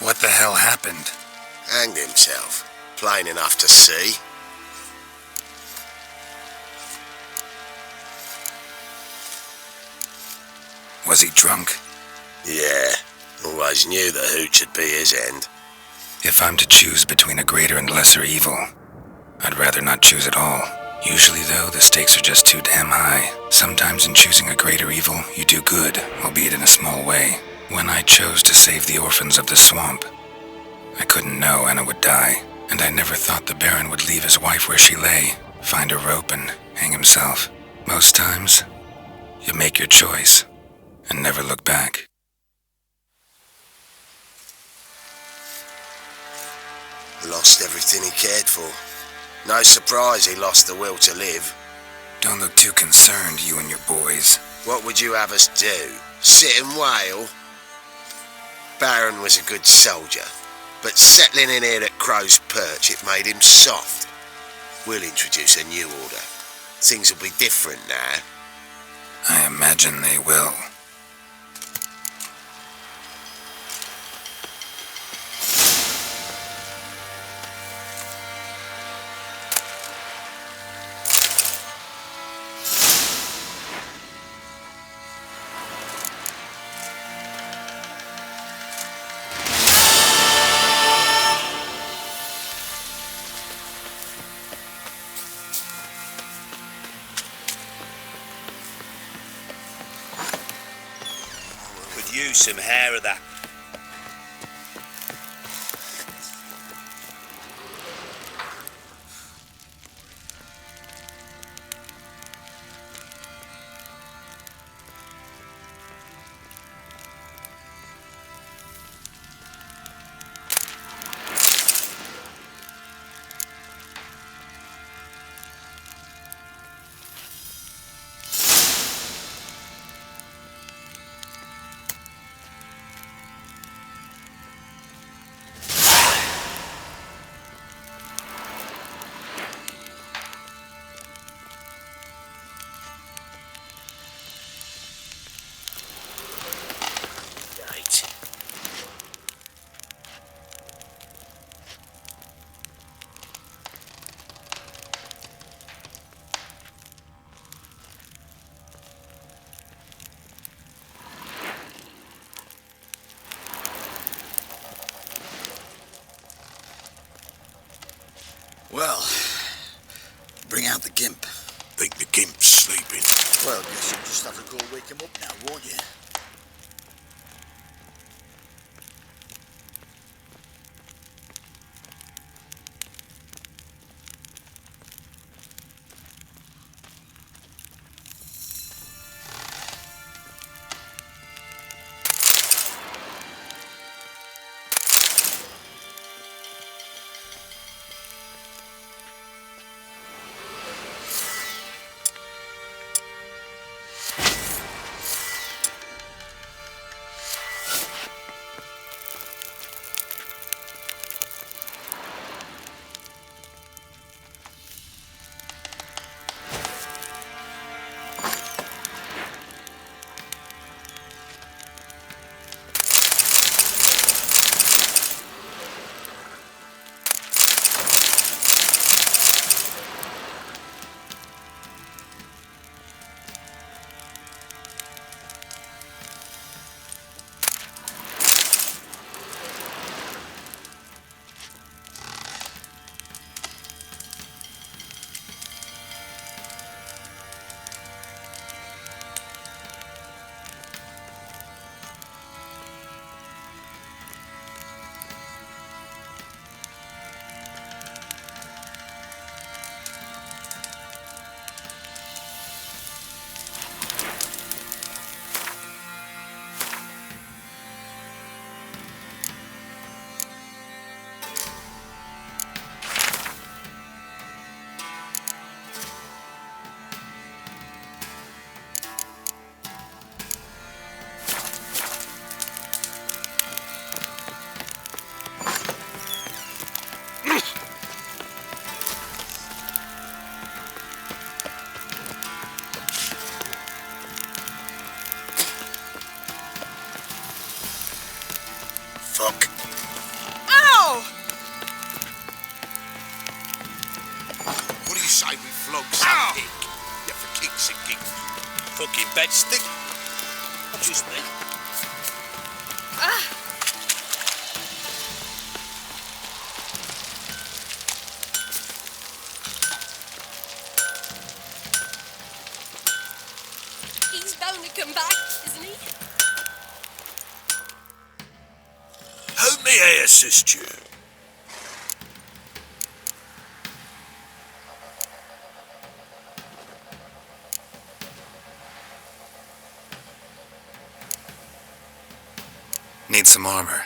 What the hell happened? Hanged himself. Plain enough to see. Was he drunk? Yeah. Always knew the hooch would be his end. If I'm to choose between a greater and lesser evil, I'd rather not choose at all. Usually, though, the stakes are just too damn high. Sometimes in choosing a greater evil, you do good, albeit in a small way. When I chose to save the orphans of the swamp, I couldn't know Anna would die, and I never thought the Baron would leave his wife where she lay, find a rope and hang himself. Most times, you make your choice and never look back. Lost everything he cared for. No surprise he lost the will to live. Don't look too concerned, you and your boys. What would you have us do? Sit and wail? Baron was a good soldier, but settling in here at Crow's Perch, it made him soft. We'll introduce a new order. Things will be different now. I imagine they will. Could use some hair of that. Well, bring out the gimp. Think the gimp's sleeping. Well, guess you'll just have to go wake him up now, won't you? Fuck. bedstick. Just me. He's bound to come back, isn't he? How may I assist you? Need some armor.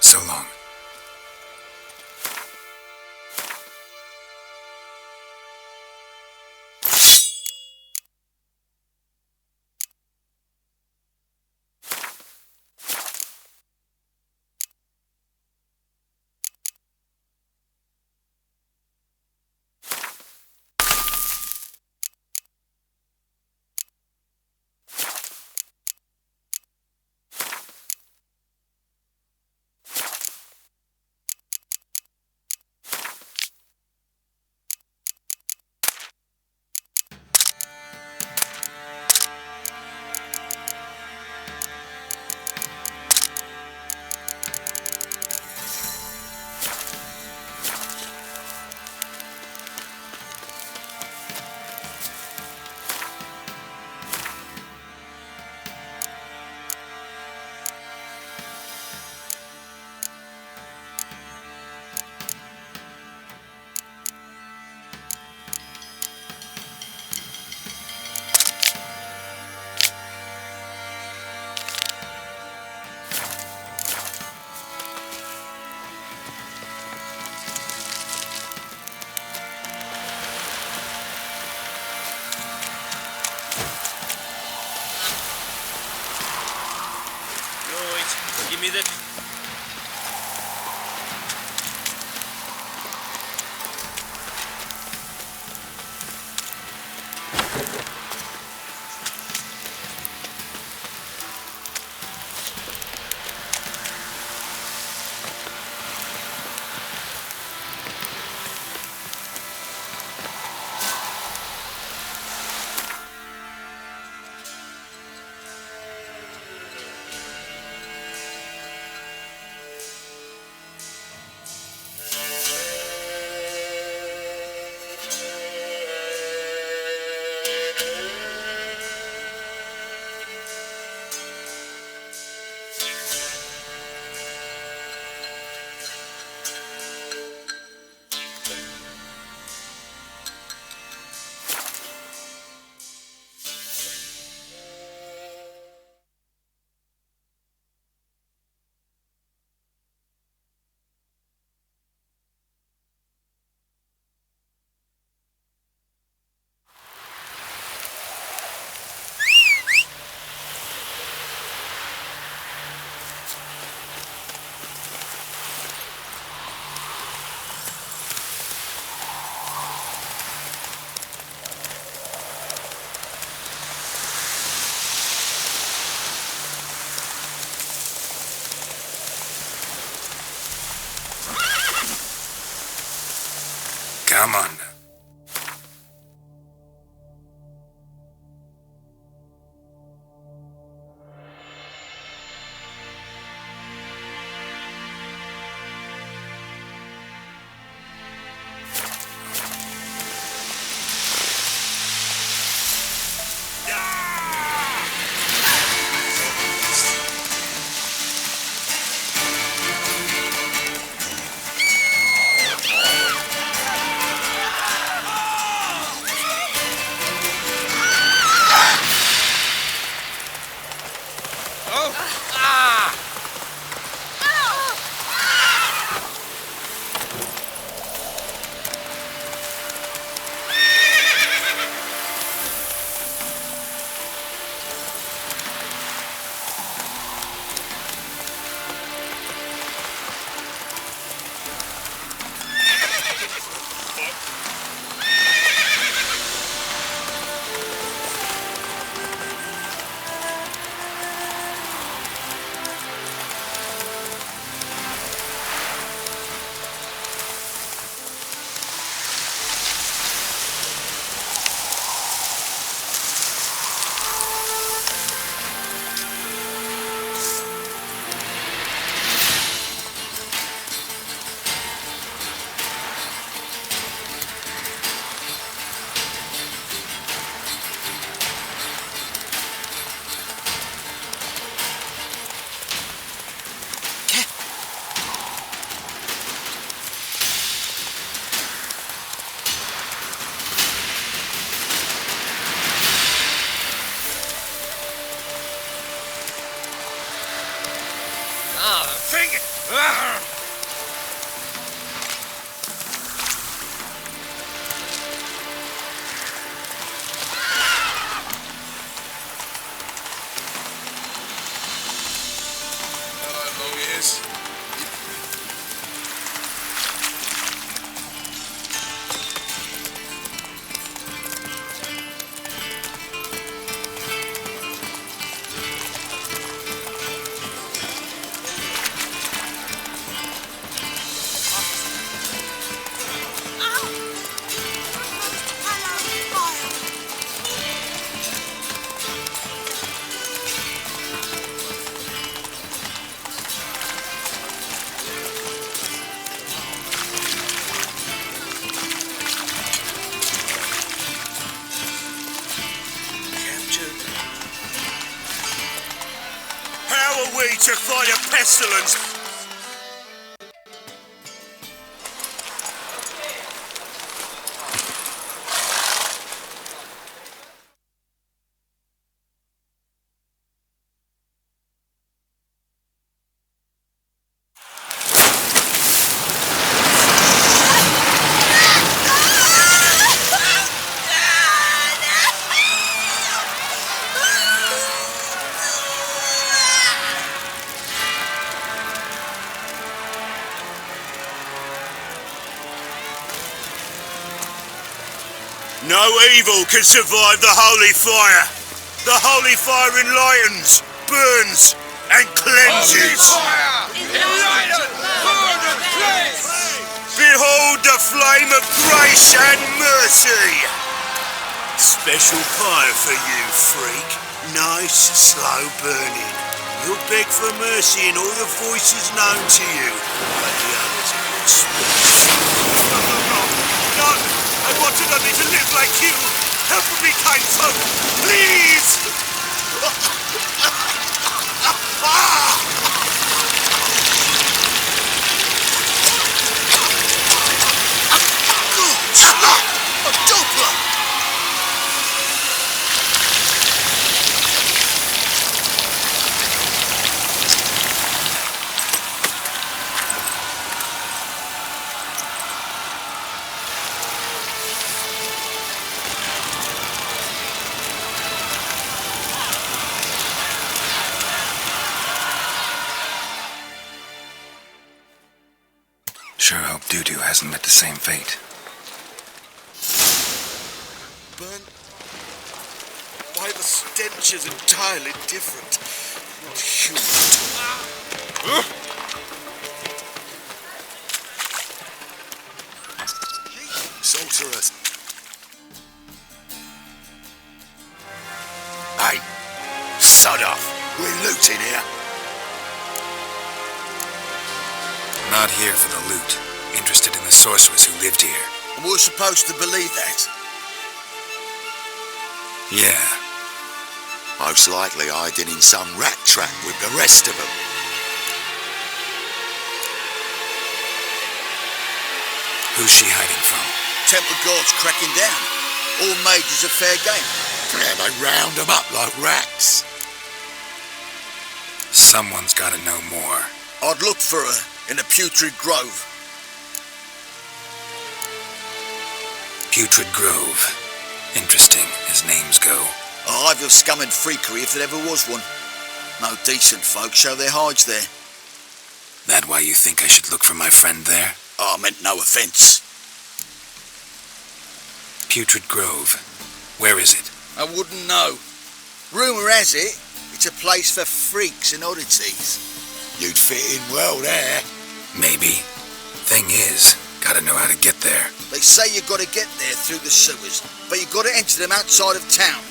So long. Give me the... we to fight a pestilence? No evil can survive the holy fire. The holy fire enlightens, burns, and cleanses. Behold the flame of grace and mercy. Special fire for you, freak. Nice, slow burning. You'll beg for mercy in all the voices known to you. But the others will speak. No! I wanted only to live like you. Help me, kind folk, please! A doppler! Sure hope Doo-Doo hasn't met the same fate. Burnt. Why the stench is entirely different. Not human. Sorcerers. Hey, sod off. We're looting here. Not here for the loot. Interested in the sorcerers who lived here. And we're supposed to believe that. Yeah. Most likely hiding in some rat trap with the rest of them. Who's she hiding from? Temple guards cracking down. All mages are fair game. Yeah, they round them up like rats. Someone's gotta know more. I'd look for her in the Putrid Grove. Putrid Grove. Interesting, as names go. A hive of scum and freakery if there ever was one. No decent folk show their hides there. That why you think I should look for my friend there? Oh, I meant no offence. Putrid Grove. Where is it? I wouldn't know. Rumour has it, it's a place for freaks and oddities. You'd fit in well there. Maybe. Thing is, gotta know how to get there. They say you gotta get there through the sewers, but you gotta enter them outside of town.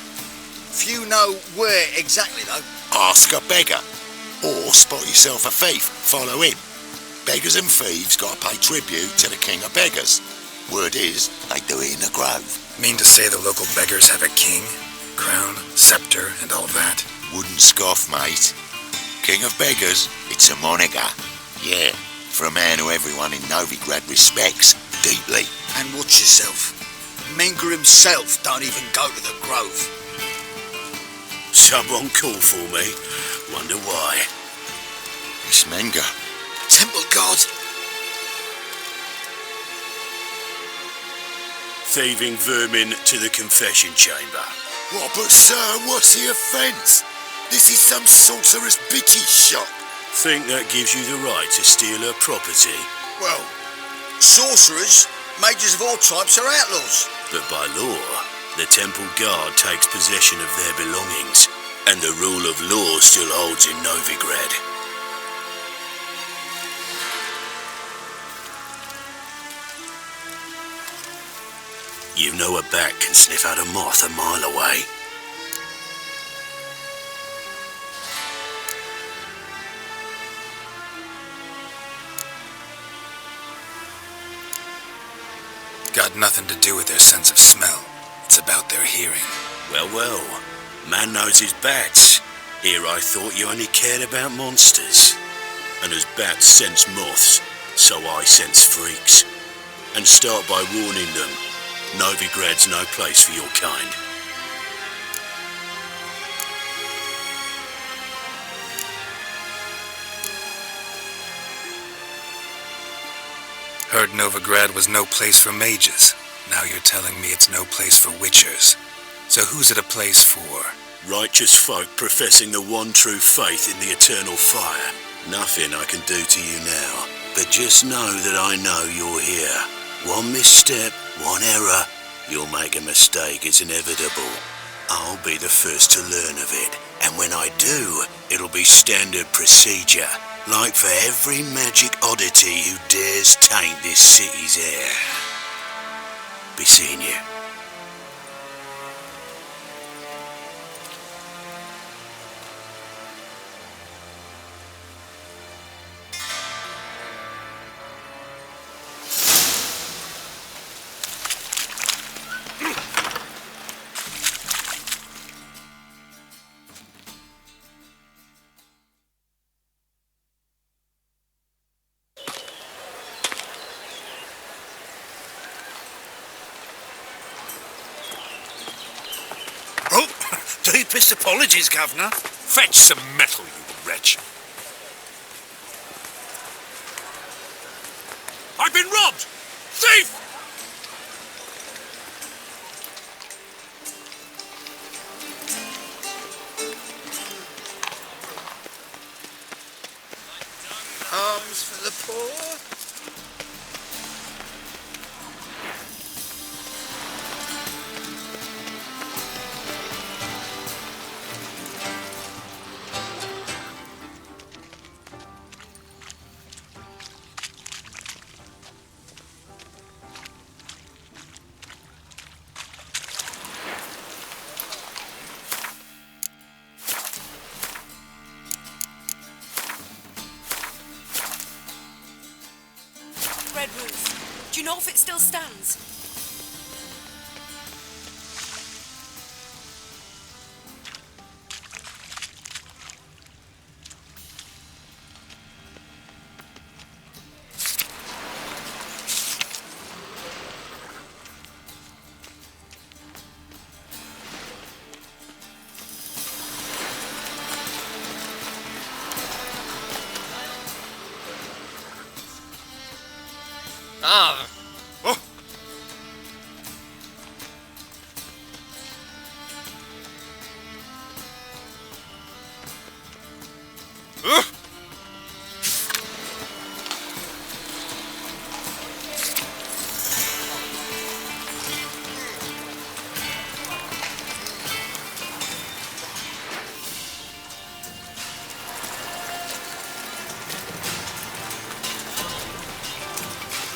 Few know where exactly, though. Ask a beggar. Or spot yourself a thief. Follow him. Beggars and thieves gotta pay tribute to the king of beggars. Word is, they do it in the grove. Mean to say the local beggars have a king, crown, scepter, and all that? Wouldn't scoff, mate. King of beggars, it's a moniker. Yeah, for a man who everyone in Novigrad respects deeply. And watch yourself. Menger himself don't even go to the grove. Someone called for me. Wonder why. It's Menger. Temple guard. Thieving vermin to the confession chamber. What, but sir, what's the offence? This is some sorcerer's bitchy shop. Think that gives you the right to steal her property. Well, sorcerers, mages of all types are outlaws. But by law, the temple guard takes possession of their belongings, and the rule of law still holds in Novigrad. You know a bat can sniff out a moth a mile away. Got nothing to do with their sense of smell. It's about their hearing. Well, man knows his bats. Here I thought you only cared about monsters. And as bats sense moths, so I sense freaks. And start by warning them, Novigrad's no place for your kind. Heard Novigrad was no place for mages. Now you're telling me it's no place for witchers. So who's it a place for? Righteous folk professing the one true faith in the eternal fire. Nothing I can do to you now, but just know that I know you're here. One misstep, one error, you'll make a mistake, it's inevitable. I'll be the first to learn of it, and when I do, it'll be standard procedure. Like for every magic oddity who dares taint this city's air. Be seeing you. Deepest apologies, Governor. Fetch some metal, you wretch. I've been robbed! Thief! Alms for the poor. Red roof. Do you know if it still stands? Ah. Oh.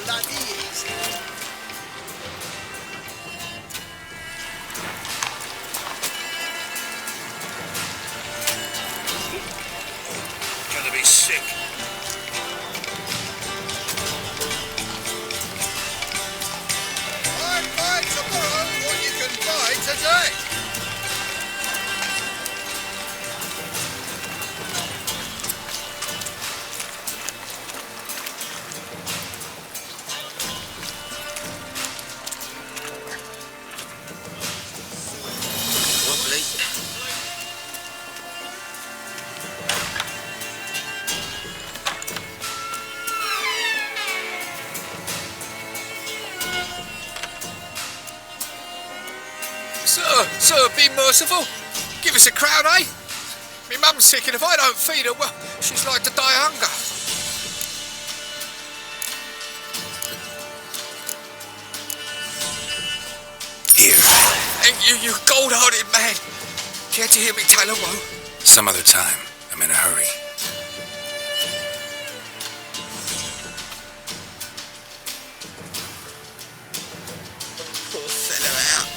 Bloody easy. Gonna be sick. I buy tomorrow what you can buy today. Wobbly. Sir, be merciful. Give us a crown, eh? Me mum's sick, and if I don't feed her, well, she's like to die of hunger. Here. And you gold-hearted man. Care to hear me tell a woe? Some other time. I'm in a hurry. Poor fellow out.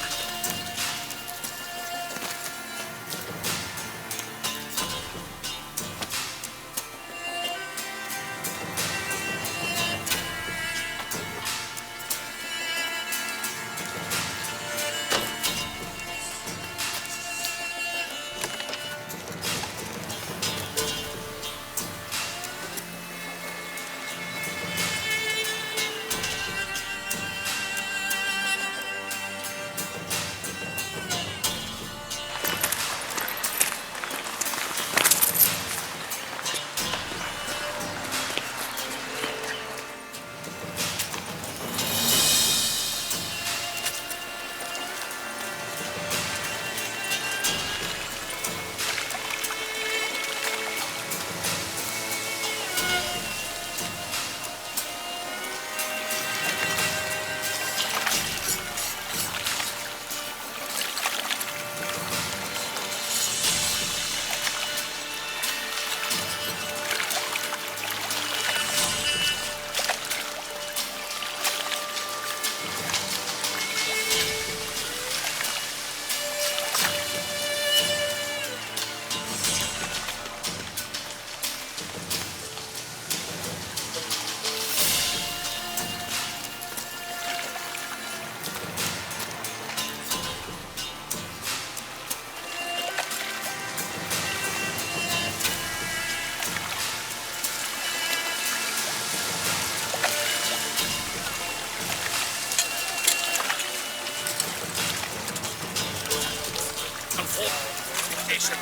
this and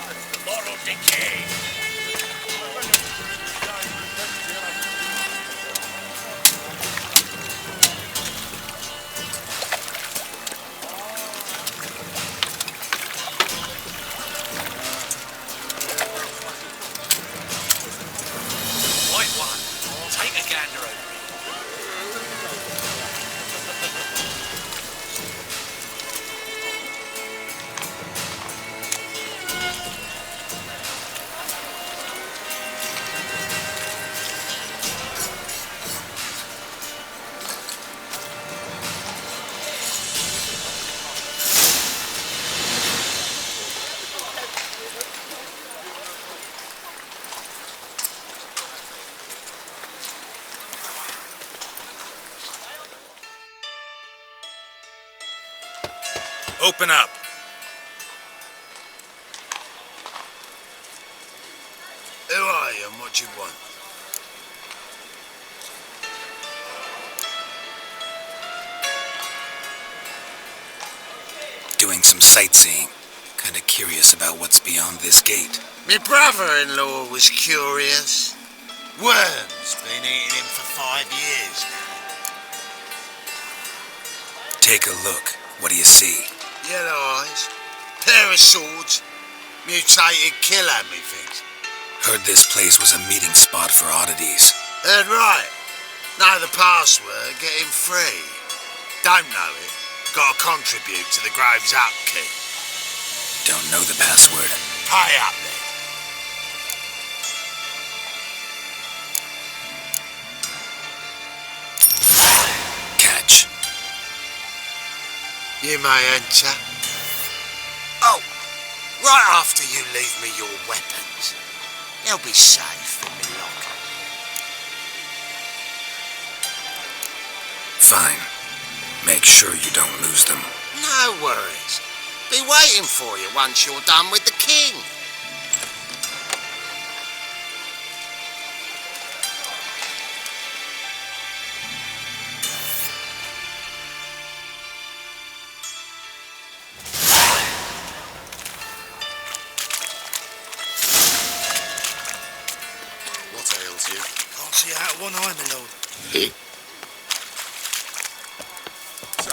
moral decay. White one. Take a gander over it. Open up. Who are you and what do you want? Doing some sightseeing. Kinda curious about what's beyond this gate. My brother-in-law was curious. Worms been eating him for 5 years now. Take a look. What do you see? Yellow eyes, pair of swords, mutated killer, methinks. Heard this place was a meeting spot for oddities. Heard right. Know the password, get him free. Don't know it, gotta contribute to the Grove's upkeep. Don't know the password. Pay up then. Catch. You may enter. Oh, right after you leave me your weapons. They'll be safe in me locker. Fine. Make sure you don't lose them. No worries. Be waiting for you once you're done with the king. What ails you? Can't see out of one eye, my lord. So,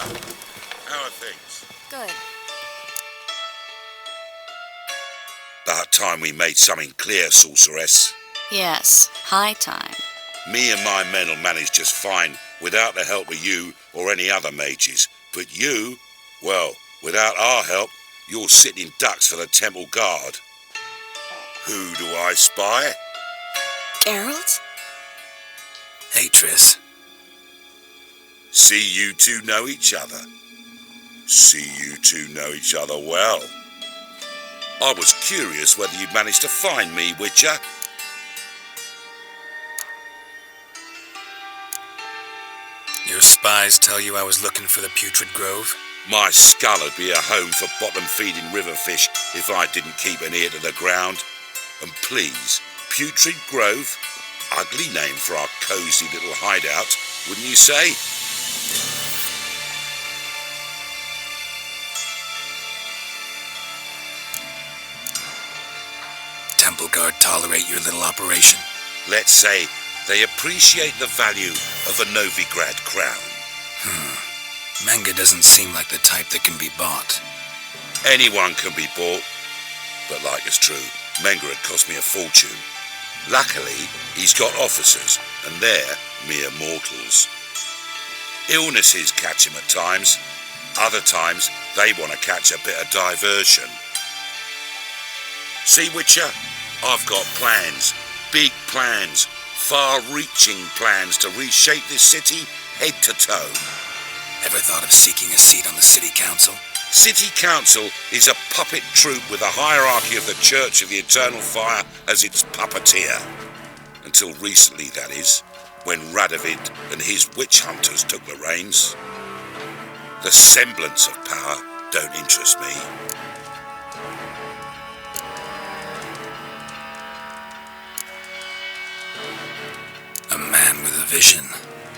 how are things? Good. About time we made something clear, sorceress. Yes, high time. Me and my men'll manage just fine without the help of you or any other mages. But you, well, without our help, you're sitting ducks for the temple guard. Who do I spy? Geralt? Hey, Triss. See you two know each other. See you two know each other well. I was curious whether you'd managed to find me, Witcher. Your spies tell you I was looking for the Putrid Grove? My skull'd be a home for bottom-feeding river fish if I didn't keep an ear to the ground. And please, Putrid Grove? Ugly name for our cosy little hideout, wouldn't you say? Temple Guard tolerate your little operation? Let's say they appreciate the value of a Novigrad crown. Menga doesn't seem like the type that can be bought. Anyone can be bought, but like it's true, Menga had cost me a fortune. Luckily, he's got officers, and they're mere mortals. Illnesses catch him at times. Other times, they want to catch a bit of diversion. See, Witcher, I've got plans, big plans, far-reaching plans to reshape this city head to toe. Ever thought of seeking a seat on the city council? City Council is a puppet troupe with a hierarchy of the Church of the Eternal Fire as its puppeteer. Until recently, that is, when Radovid and his witch hunters took the reins. The semblance of power don't interest me. A man with a vision.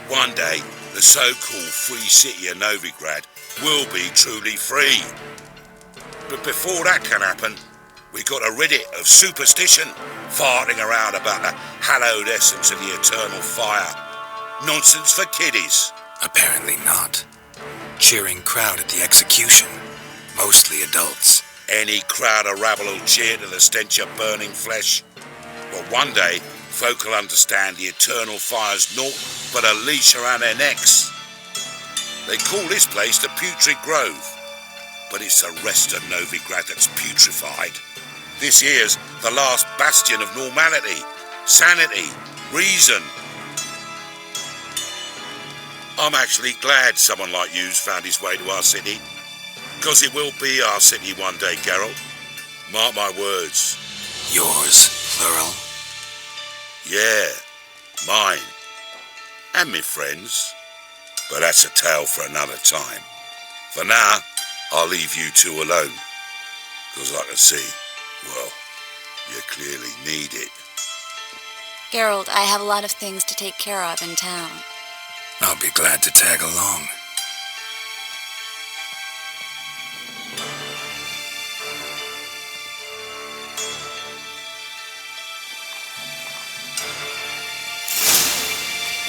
One day, the so-called free city of Novigrad will be truly free. But before that can happen, We got to rid it of superstition, farting around about the hallowed essence of the eternal fire. Nonsense for kiddies. Apparently not. Cheering crowd at the execution. Mostly adults. Any crowd of rabble will cheer to the stench of burning flesh. But one day, folk will understand the eternal fire's naught but a leash around their necks. They call this place the Putrid Grove, but it's the rest of Novigrad that's putrefied. This here's the last bastion of normality, sanity, reason. I'm actually glad someone like you's found his way to our city, because it will be our city one day, Geralt. Mark my words. Yours, plural. Yeah, mine. And me friends. But that's a tale for another time. For now, I'll leave you two alone. Because I can see, well, you clearly need it. Geralt, I have a lot of things to take care of in town. I'll be glad to tag along.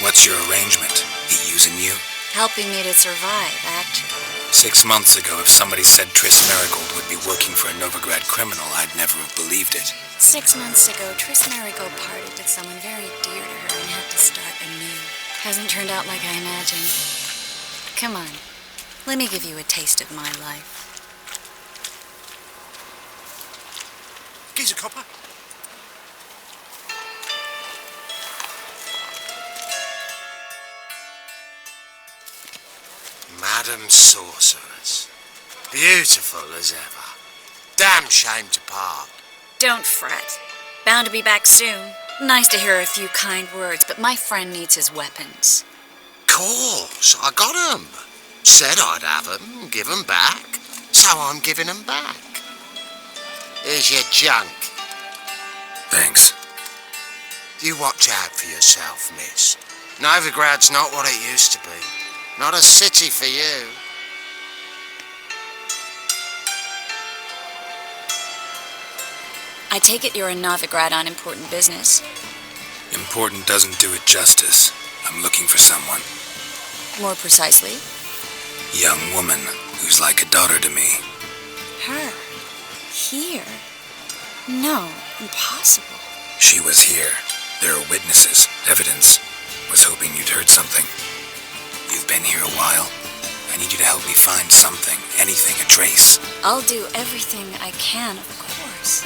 What's your arrangement? He using you? Helping me to survive, actually. 6 months ago, if somebody said Triss Merigold would be working for a Novigrad criminal, I'd never have believed it. 6 months ago, Triss Merigold parted with someone very dear to her and had to start anew. Hasn't turned out like I imagined. Come on, let me give you a taste of my life. Geezer copper. Madam Sorceress. Beautiful as ever. Damn shame to part. Don't fret. Bound to be back soon. Nice to hear a few kind words, but my friend needs his weapons. Course, I got 'em. Said I'd have 'em, give 'em back. So I'm giving 'em back. Here's your junk. Thanks. You watch out for yourself, miss. Novigrad's not what it used to be. Not a city for you. I take it you're in Novigrad on important business. Important doesn't do it justice. I'm looking for someone. More precisely? Young woman who's like a daughter to me. Her? Here? No, impossible. She was here. There are witnesses, evidence. Was hoping you'd heard something. You've been here a while. I need you to help me find something, anything, a trace. I'll do everything I can, of course.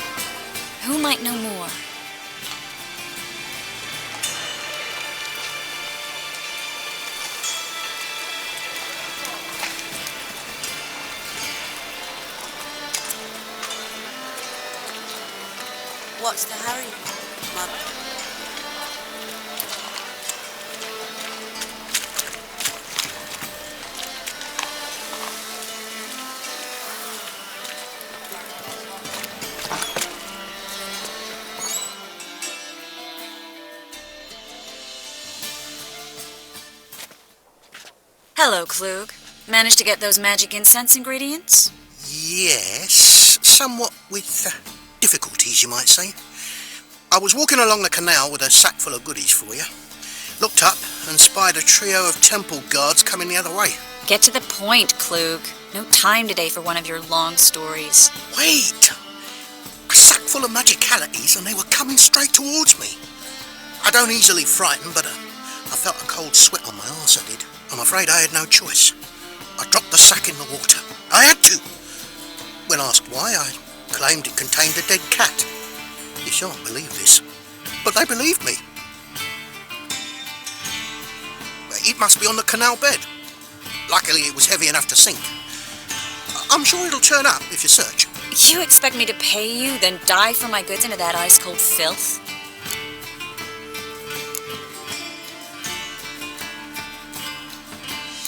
Who might know more? What's the hurry, Mother? Hello, Klug. Managed to get those magic incense ingredients? Yes, somewhat with difficulties, you might say. I was walking along the canal with a sack full of goodies for you. Looked up and spied a trio of temple guards coming the other way. Get to the point, Klug. No time today for one of your long stories. Wait! A sack full of magicalities and they were coming straight towards me. I don't easily frighten, but I felt a cold sweat on my arse, I did. I'm afraid I had no choice. I dropped the sack in the water. I had to. When asked why, I claimed it contained a dead cat. You shan't believe this, but they believed me. It must be on the canal bed. Luckily, it was heavy enough to sink. I'm sure it'll turn up if you search. You expect me to pay you, then dive for my goods into that ice-cold filth?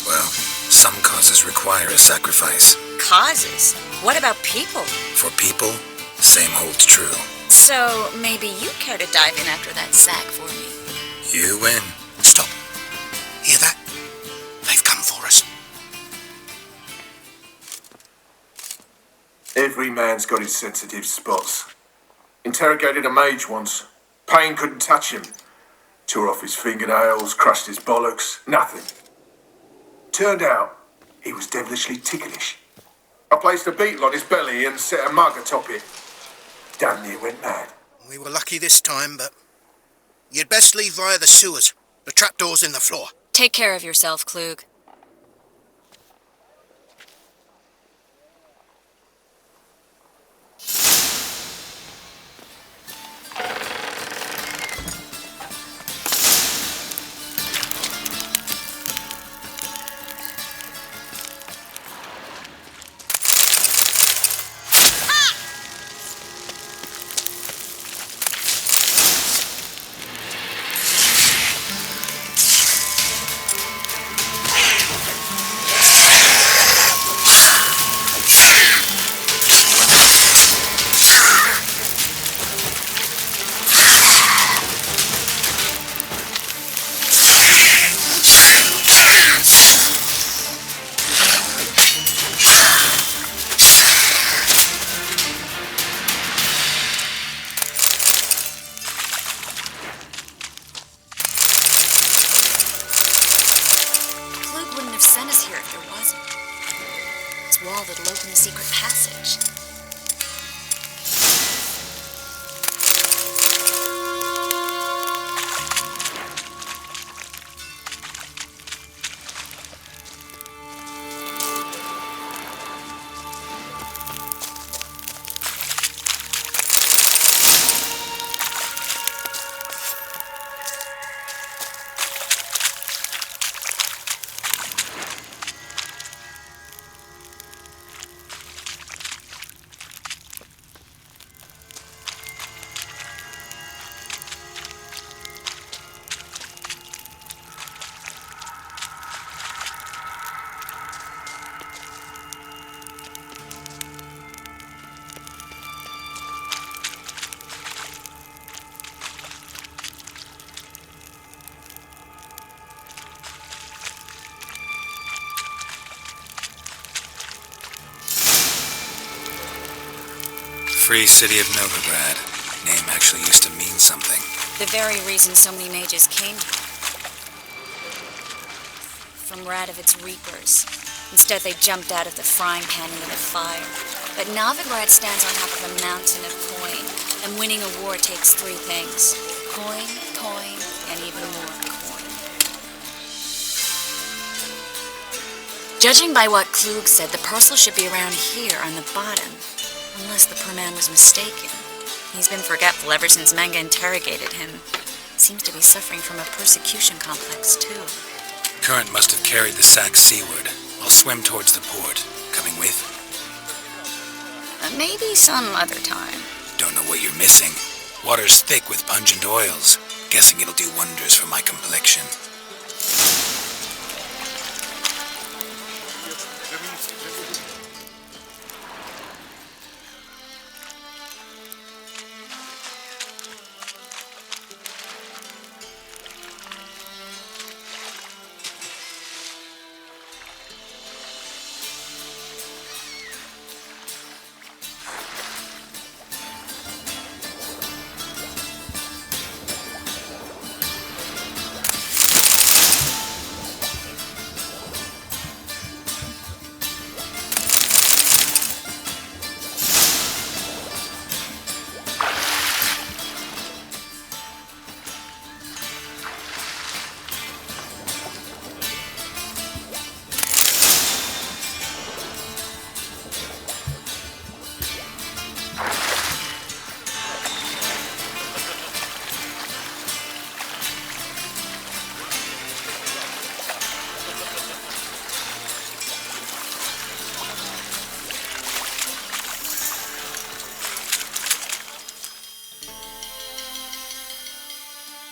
Well, some causes require a sacrifice. Causes? What about people? For people, the same holds true. So, maybe you'd care to dive in after that sack for me. You win. Stop. Hear that? They've come for us. Every man's got his sensitive spots. Interrogated a mage once. Pain couldn't touch him. Tore off his fingernails, crushed his bollocks, nothing. Turned out, he was devilishly ticklish. I placed a beetle on his belly and set a mug atop it. Damn near went mad. We were lucky this time, but you'd best leave via the sewers. The trapdoor's in the floor. Take care of yourself, Klug. Sent us here if there wasn't. This wall that'll open a secret passage. Free City of Novigrad. Name actually used to mean something. The very reason so many mages came here. From Radovit's reapers. Instead, they jumped out of the frying pan into the fire. But Novigrad stands on top of a mountain of coin, and winning a war takes three things. Coin, coin, and even more coin. Judging by what Klug said, the parcel should be around here on the bottom. Unless the poor man was mistaken. He's been forgetful ever since Manga interrogated him. Seems to be suffering from a persecution complex, too. Current must have carried the sack seaward. I'll swim towards the port. Coming with? Maybe some other time. Don't know what you're missing. Water's thick with pungent oils. Guessing it'll do wonders for my complexion.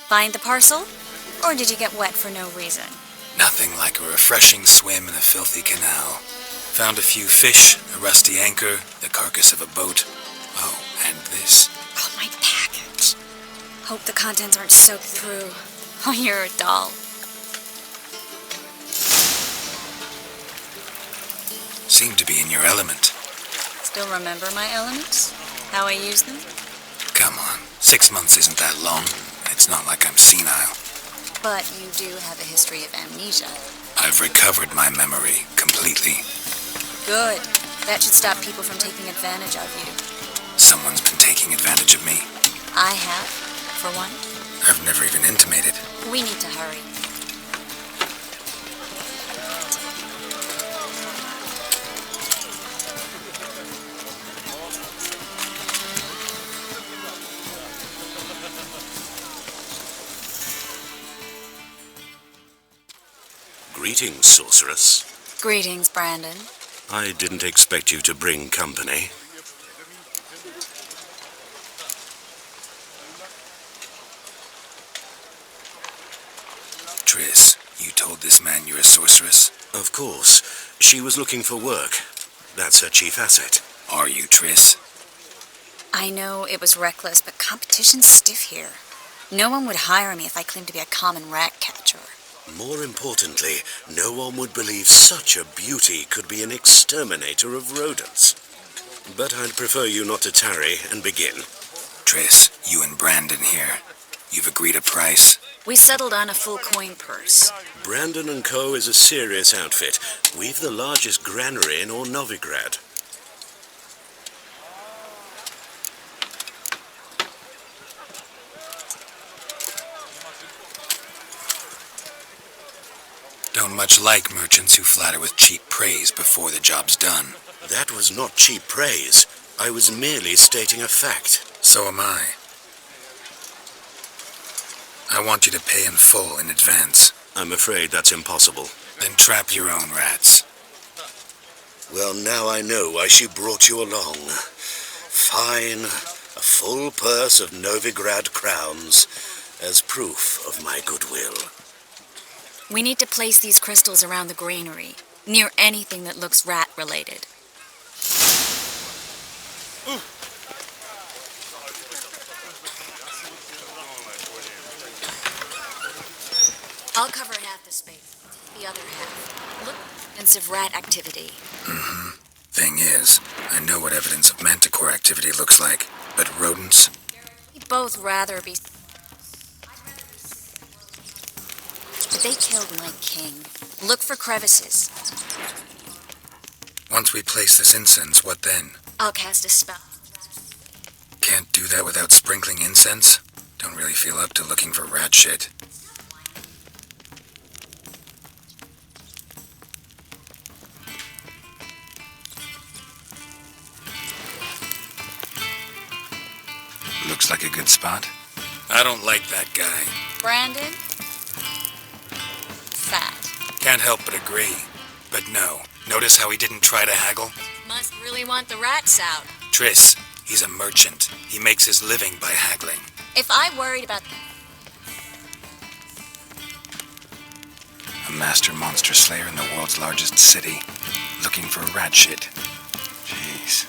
Find the parcel? Or did you get wet for no reason? Nothing like a refreshing swim in a filthy canal. Found a few fish, a rusty anchor, the carcass of a boat. Oh, and this. Oh, my package. Hope the contents aren't soaked through. Oh, you're a doll. Seem to be in your element. Still remember my elements? How I use them? Come on, 6 months isn't that long. It's not like I'm senile. But you do have a history of amnesia. I've recovered my memory completely. Good. That should stop people from taking advantage of you. Someone's been taking advantage of me. I have, for one. I've never even intimated. We need to hurry. Greetings, sorceress. Greetings, Brandon. I didn't expect you to bring company. Triss, you told this man you're a sorceress? Of course. She was looking for work. That's her chief asset. Are you, Triss? I know it was reckless, but competition's stiff here. No one would hire me if I claimed to be a common rat catcher. More importantly, no one would believe such a beauty could be an exterminator of rodents. But I'd prefer you not to tarry and begin. Triss, you and Brandon here. You've agreed a price? We settled on a full coin purse. Brandon and Co. is a serious outfit. We've the largest granary in all Novigrad. Don't much like merchants who flatter with cheap praise before the job's done. That was not cheap praise. I was merely stating a fact. So am I. I want you to pay in full in advance. I'm afraid that's impossible. Then trap your own rats. Well, now I know why she brought you along. Fine, a full purse of Novigrad crowns as proof of my goodwill. We need to place these crystals around the granary, near anything that looks rat-related. I'll cover half the space, the other half. Look, evidence of rat activity. Thing is, I know what evidence of manticore activity looks like, but rodents? We'd both rather be... But they killed my king. Look for crevices. Once we place this incense, what then? I'll cast a spell. Can't do that without sprinkling incense? Don't really feel up to looking for rat shit. Looks like a good spot. I don't like that guy. Brandon? Fat. Can't help but agree. But no. Notice how he didn't try to haggle? Must really want the rats out. Triss, he's a merchant. He makes his living by haggling. If I worried about... A master monster slayer in the world's largest city. Looking for rat shit. Jeez.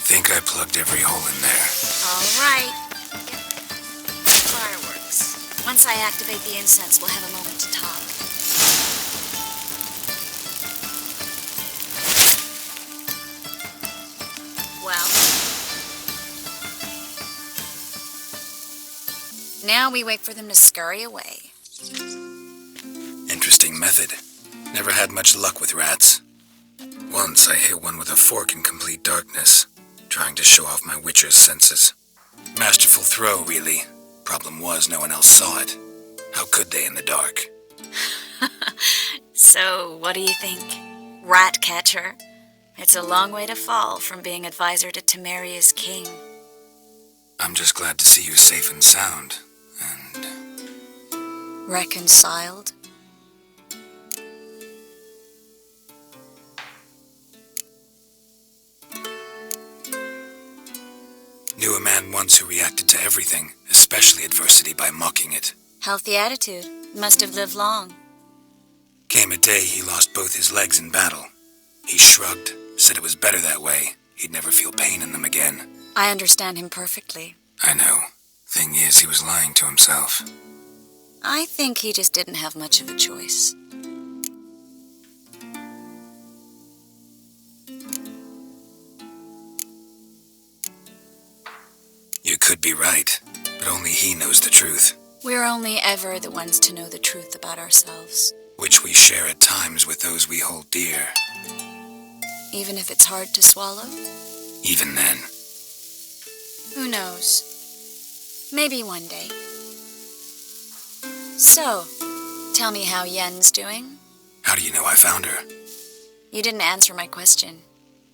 Think I plugged every hole in there. All right. Fireworks. Once I activate the incense, we'll have a moment to talk. Well. Now we wait for them to scurry away. Interesting method. Never had much luck with rats. Once I hit one with a fork in complete darkness, trying to show off my witcher's senses. Masterful throw, really. Problem was, no one else saw it. How could they in the dark? So, what do you think? Rat catcher? It's a long way to fall from being advisor to Temeria's king. I'm just glad to see you safe and sound. And Reconciled? knew a man once who reacted to everything, especially adversity, by mocking it. Healthy attitude. Must have lived long. Came a day he lost both his legs in battle. He shrugged, said it was better that way. He'd never feel pain in them again. I understand him perfectly. I know. Thing is, he was lying to himself. I think he just didn't have much of a choice. You could be right, but only he knows the truth. We're only ever the ones to know the truth about ourselves. Which we share at times with those we hold dear. Even if it's hard to swallow? Even then. Who knows? Maybe one day. So, tell me how Yen's doing? How do you know I found her? You didn't answer my question.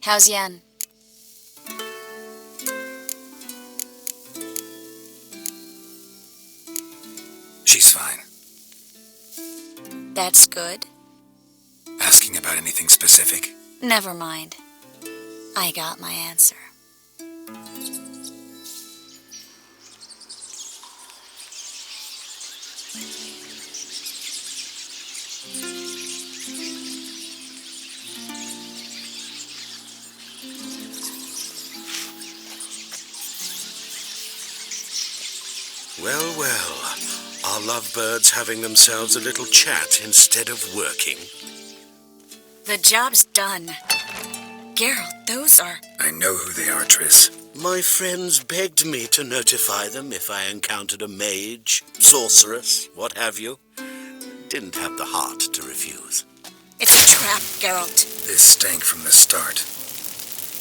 How's Yen? She's fine. That's good. Asking about anything specific? Never mind. I got my answer. Well, well. Are lovebirds having themselves a little chat instead of working? The job's done. Geralt, those are... I know who they are, Triss. My friends begged me to notify them if I encountered a mage, sorceress, what have you. Didn't have the heart to refuse. It's a trap, Geralt. This stank from the start.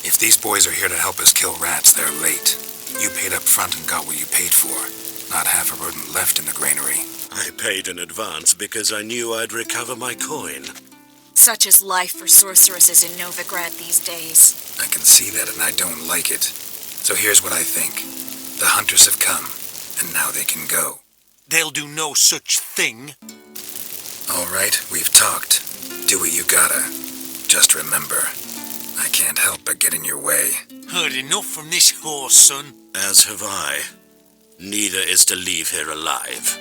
If these boys are here to help us kill rats, they're late. You paid up front and got what you paid for. Not half a rodent left in the granary. I paid in advance because I knew I'd recover my coin. Such is life for sorceresses in Novigrad these days. I can see that and I don't like it. So here's what I think. The hunters have come, and now they can go. They'll do no such thing. All right, we've talked. Do what you gotta. Just remember, I can't help but get in your way. Heard enough from this horse, son. As have I. Neither is to leave here alive.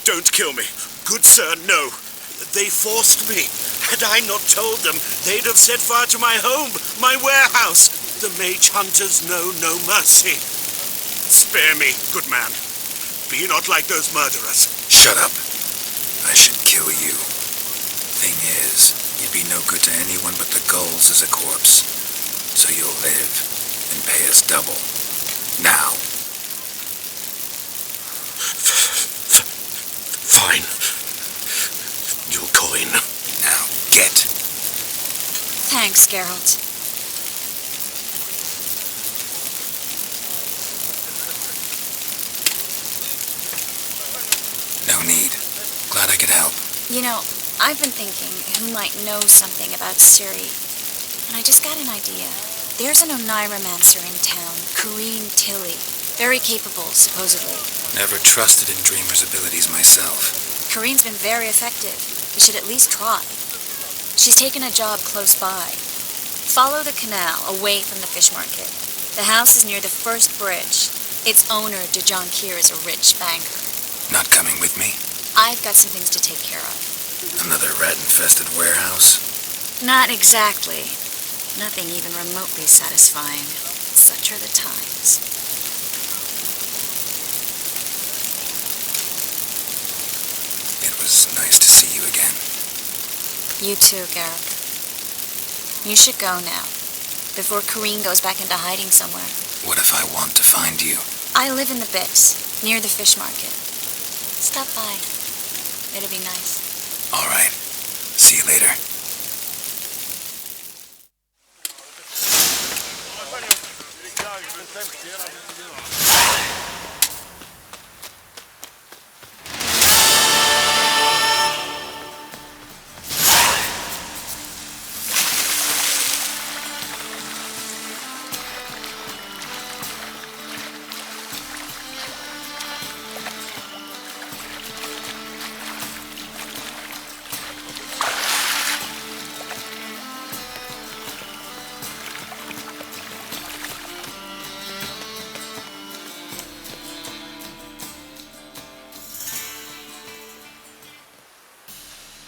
Don't kill me. Good sir, no. They forced me. Had I not told them, they'd have set fire to my home, my warehouse. The mage hunters know no mercy. Spare me, good man. Be not like those murderers. Shut up. I should kill you. Thing is, you'd be no good to anyone but the gulls as a corpse. So you'll live and pay us double. Now. Fine. Your coin. Now get. Thanks, Geralt. No need. Glad I could help. You know, I've been thinking who might know something about Ciri, and I just got an idea. There's an Oneiromancer in town, Corrine Tilly. Very capable, supposedly. Never trusted in Dreamer's abilities myself. Corrine's been very effective. We should at least try. She's taken a job close by. Follow the canal away from the fish market. The house is near the first bridge. Its owner, Dejon Kier, is a rich banker. Not coming with me? I've got some things to take care of. Another rat-infested warehouse? Not exactly. Nothing even remotely satisfying. Such are the times. It was nice to see you again. You too, Garrick. You should go now, before Corrine goes back into hiding somewhere. What if I want to find you? I live in the Bips, near the fish market. Stop by. It'll be nice. All right. See you later.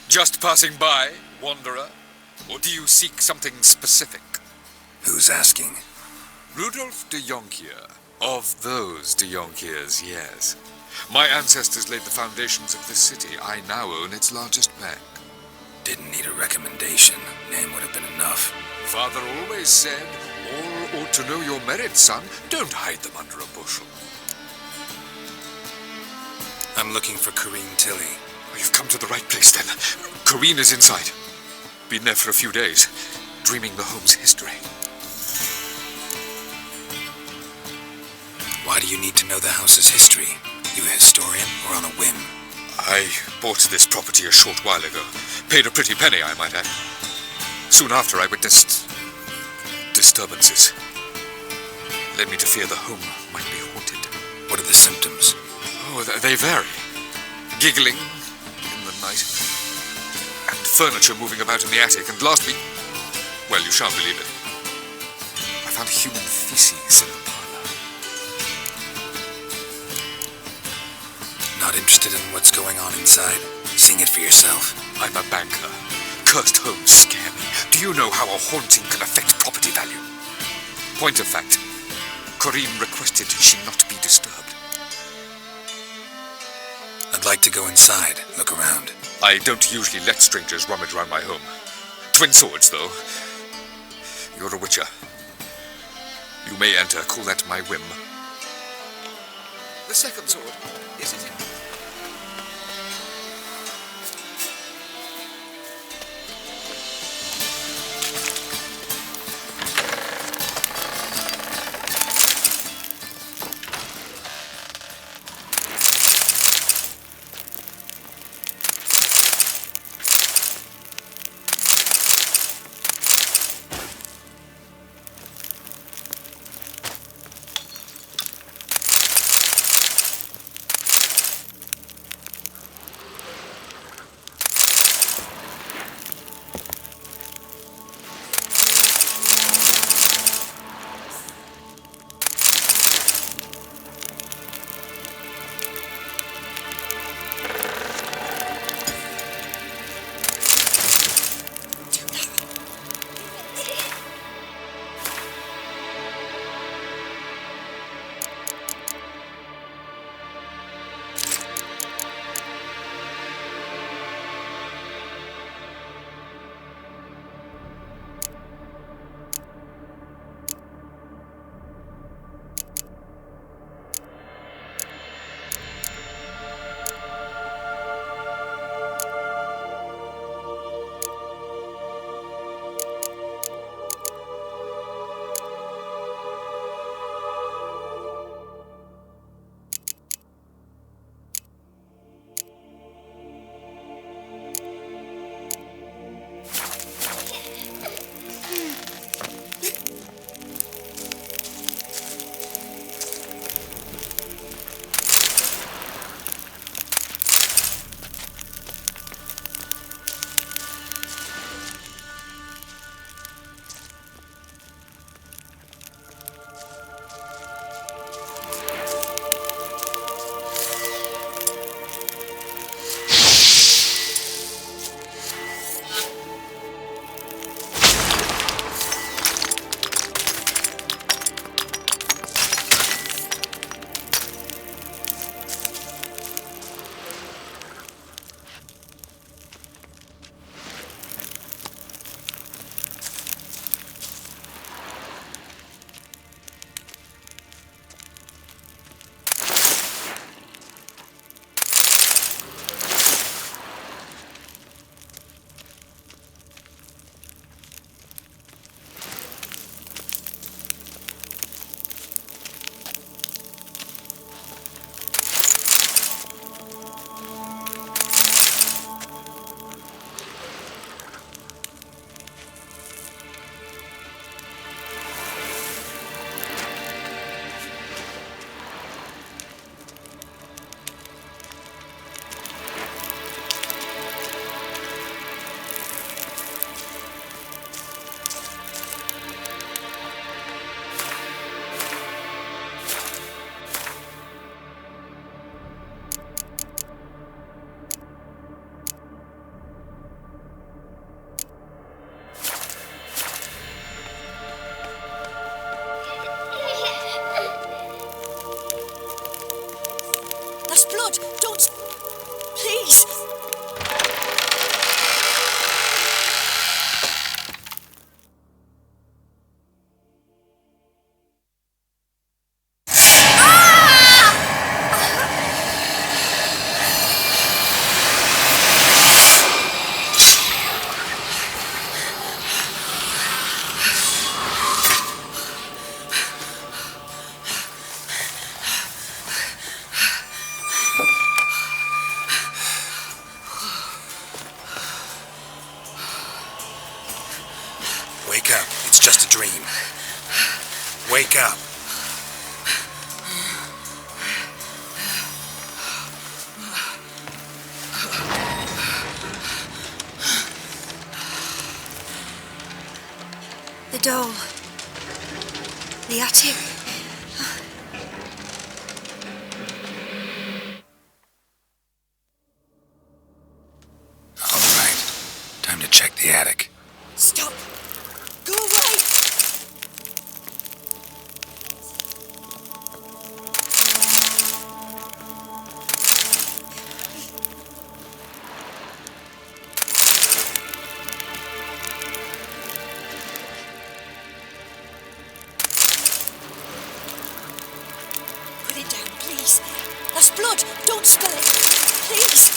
Just passing by, wanderer? Or do you seek something specific? Who's asking? Rudolf de Jonkier. Of those de Jonkiers, yes. My ancestors laid the foundations of this city. I now own its largest bank. Didn't need a recommendation. Name would have been enough. Father always said, all ought to know your merits, son. Don't hide them under a bushel. I'm looking for Corrine Tilly. You've come to the right place, then. Corrine is inside. Been there for a few days, dreaming the home's history. Why do you need to know the house's history? You a historian or on a whim? I bought this property a short while ago. Paid a pretty penny, I might add. Soon after, I witnessed disturbances. Led me to fear the home might be haunted. What are the symptoms? Oh, they vary. Giggling in the night, and furniture moving about in the attic, and last week, well, you shan't believe it, I found human feces in the parlor. Not interested in what's going on inside? Sing it for yourself. I'm a banker. Cursed homes scare me. Do you know how a haunting can affect property value? Point of fact, Corrine requested she not be disturbed. I'd like to go inside, look around. I don't usually let strangers rummage around my home. Twin swords, though. You're a witcher. You may enter, call that my whim. The second sword, is it in? blood! Don't... Please! Wake up. It's just a dream. Wake up. The doll. The attic. All right. Time to check the attic. Stop! Go away! Put it down, please. That's blood. Don't spill it. Please.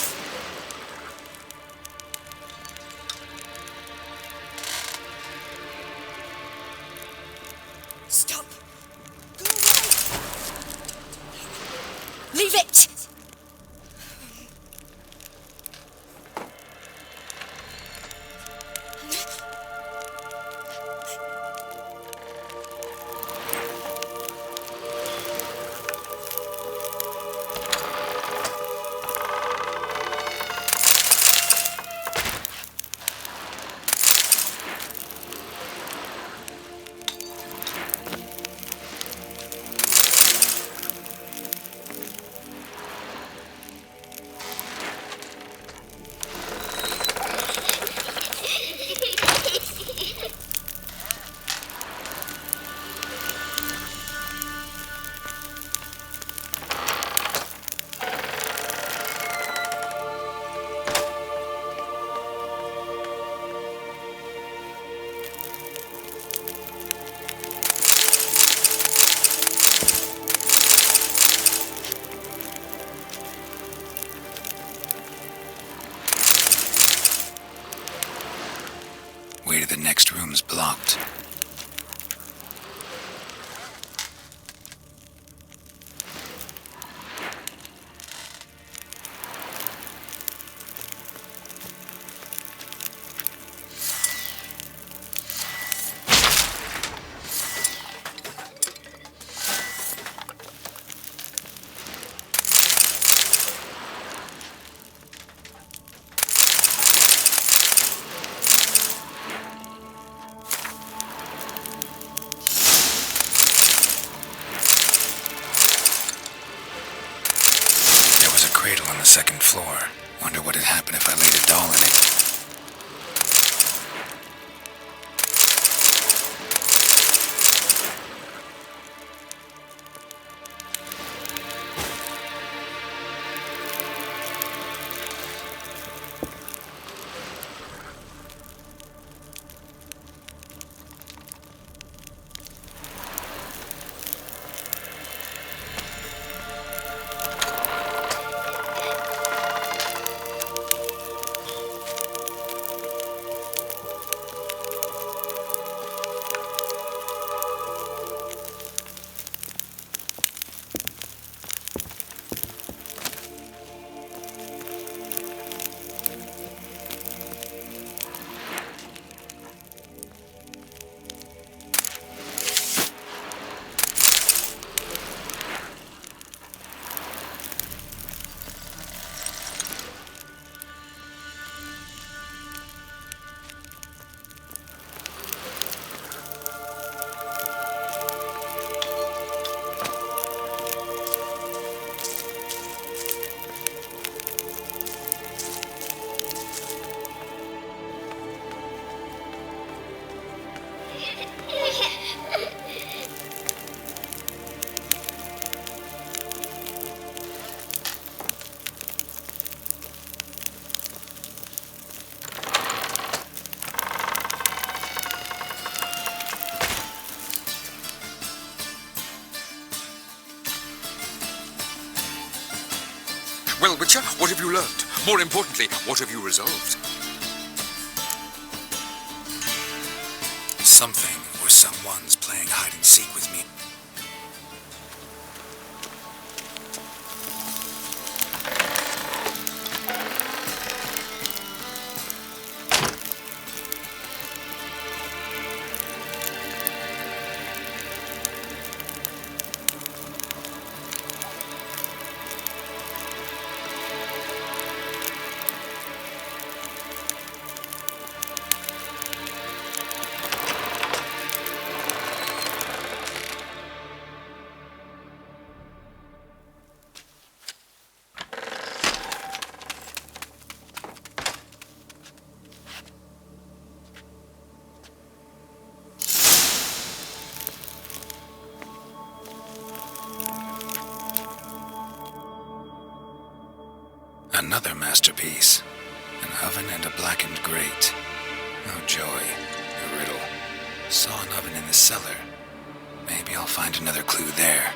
Stop. Go away. Leave it. Way to the next room's blocked. Cradle on the second floor. Wonder what would happen if I laid a doll in it. Well, Witcher, what have you learned? More importantly, what have you resolved? Something or someone's playing hide and seek with me. Another masterpiece. An oven and a blackened grate. Oh joy. A riddle. Saw an oven in the cellar. Maybe I'll find another clue there.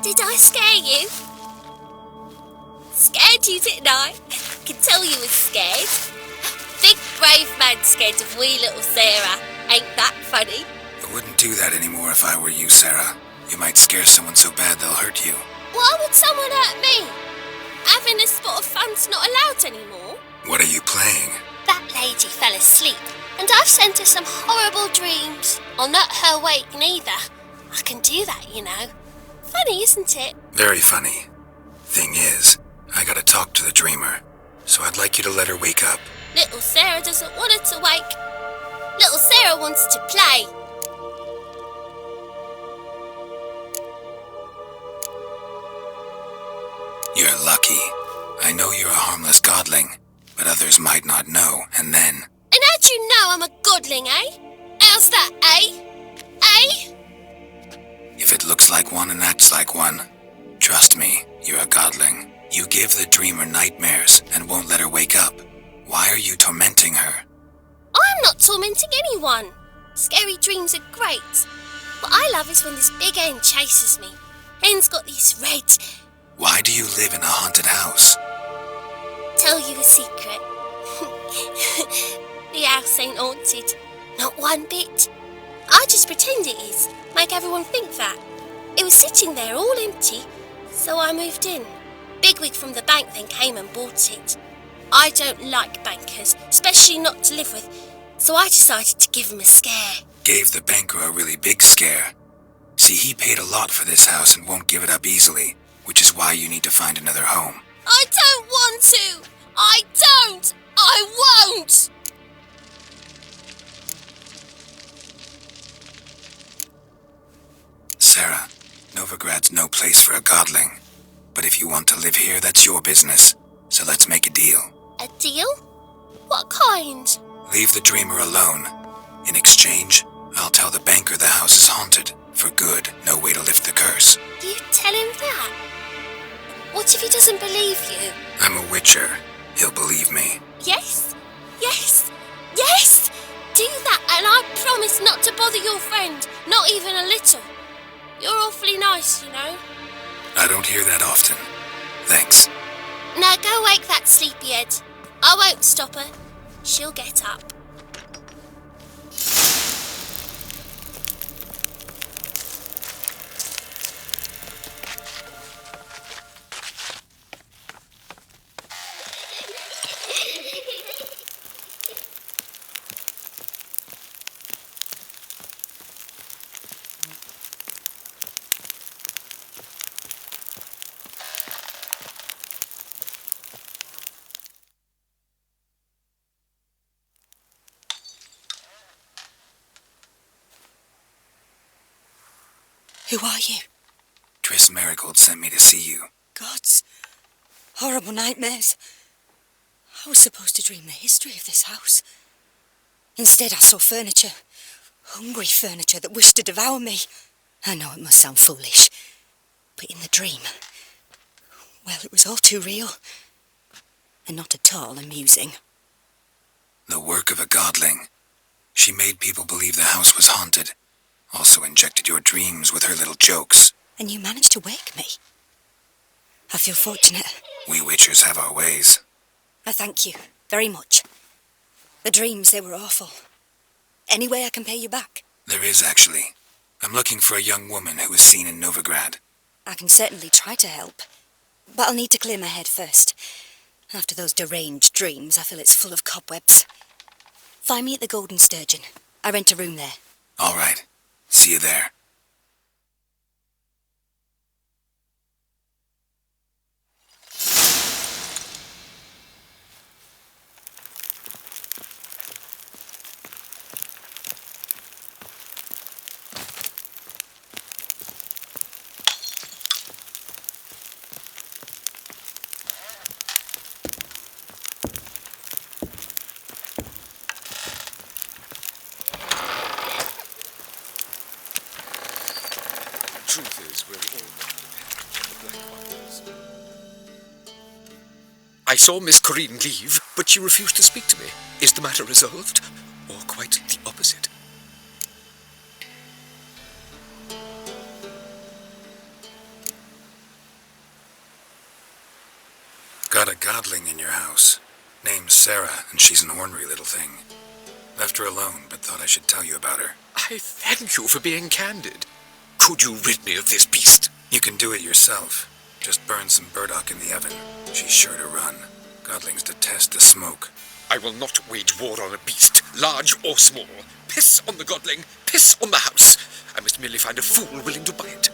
Did I scare you? Scared you, didn't I? Can tell you was scared. Big brave man scared of wee little Sarah. Ain't that funny? I wouldn't do that anymore if I were you, Sarah. You might scare someone so bad they'll hurt you. Why would someone hurt me? Having a spot of fun's not allowed anymore. What are you playing? That lady fell asleep, and I've sent her some horrible dreams. I'll not her wake neither. I can do that, you know. Funny, isn't it? Very funny. Thing is, I gotta talk to the dreamer, so I'd like you to let her wake up. Little Sarah doesn't want her to wake. Little Sarah wants to play. You're lucky. I know you're a harmless godling, but others might not know, and then... And how'd you know I'm a godling, eh? How's that, eh? Eh? If it looks like one and acts like one, trust me, you're a godling. You give the dreamer nightmares and won't let her wake up. Why are you tormenting her? I'm not tormenting anyone. Scary dreams are great. What I love is when this big hen chases me. Hen's got these red... Why do you live in a haunted house? Tell you a secret. The house ain't haunted. Not one bit. I just pretend it is. Make everyone think that. It was sitting there all empty, so I moved in. Bigwig from the bank then came and bought it. I don't like bankers, especially not to live with, so I decided to give him a scare. Gave the banker a really big scare. See, he paid a lot for this house and won't give it up easily, which is why you need to find another home. I don't want to! I don't! I won't! Sarah, Novigrad's no place for a godling. But if you want to live here, that's your business. So let's make a deal. A deal? What kind? Leave the dreamer alone. In exchange, I'll tell the banker the house is haunted. For good, no way to lift the curse. You tell him that? What if he doesn't believe you? I'm a witcher. He'll believe me. Yes? Yes? Yes! Do that and I promise not to bother your friend. Not even a little. You're awfully nice, you know. I don't hear that often. Thanks. Now go wake that sleepyhead. I won't stop her. She'll get up. Who are you? Triss Marigold sent me to see you. Gods. Horrible nightmares. I was supposed to dream the history of this house. Instead, I saw furniture. Hungry furniture that wished to devour me. I know it must sound foolish, but in the dream, well, it was all too real. And not at all amusing. The work of a godling. She made people believe the house was haunted. Also injected your dreams with her little jokes. And you managed to wake me. I feel fortunate. We witchers have our ways. I thank you very much. The dreams, they were awful. Any way I can pay you back? There is, actually. I'm looking for a young woman who was seen in Novigrad. I can certainly try to help. But I'll need to clear my head first. After those deranged dreams, I feel it's full of cobwebs. Find me at the Golden Sturgeon. I rent a room there. All right. See you there. I saw Miss Corinne leave, but she refused to speak to me. Is the matter resolved? Or quite the opposite? Got a godling in your house. Name's Sarah, and she's an ornery little thing. Left her alone, but thought I should tell you about her. I thank you for being candid. Could you rid me of this beast? You can do it yourself. Just burn some burdock in the oven. She's sure to run. Godlings detest the smoke. I will not wage war on a beast, large or small. Piss on the godling, piss on the house. I must merely find a fool willing to buy it.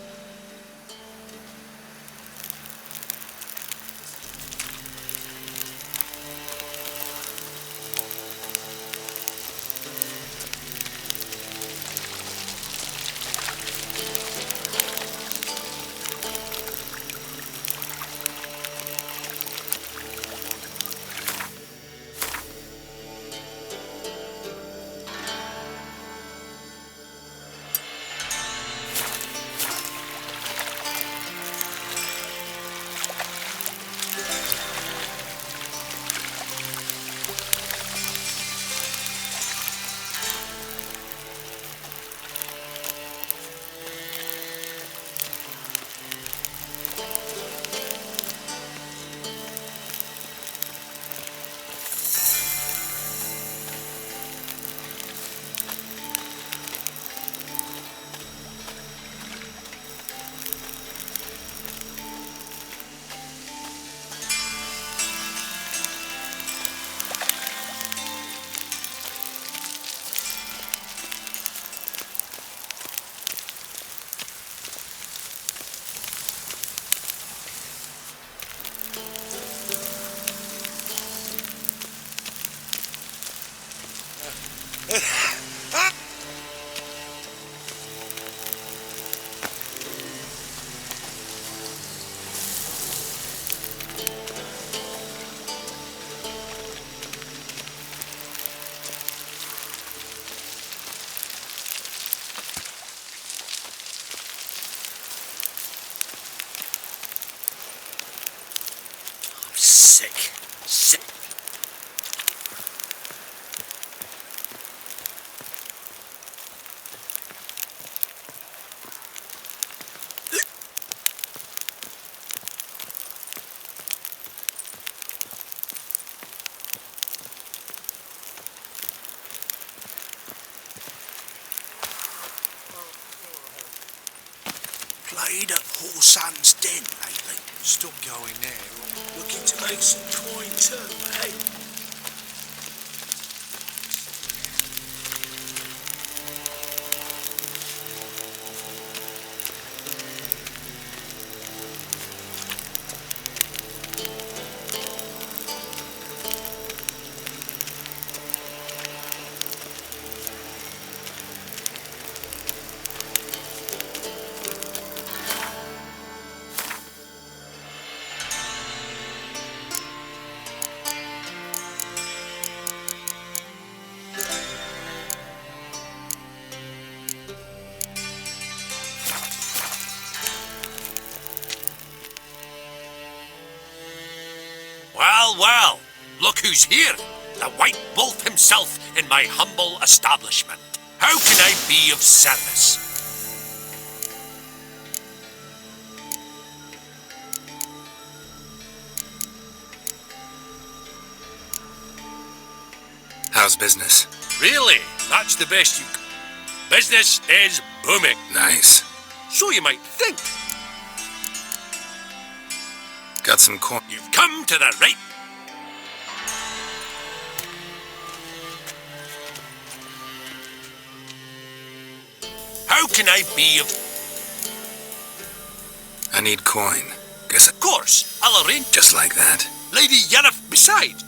Sick. Played at Poor Son's Den lately. Stop going there. Looking to make some coin too, eh? Well, well, look who's here. The White Wolf himself in my humble establishment. How can I be of service? How's business? Really? That's the best you... Business is booming. Nice. So you might think. Got some coin. You've come to the right... How can I be of... I need coin. Guess Of course, I'll arrange... just like that. Lady Yennefer, besides...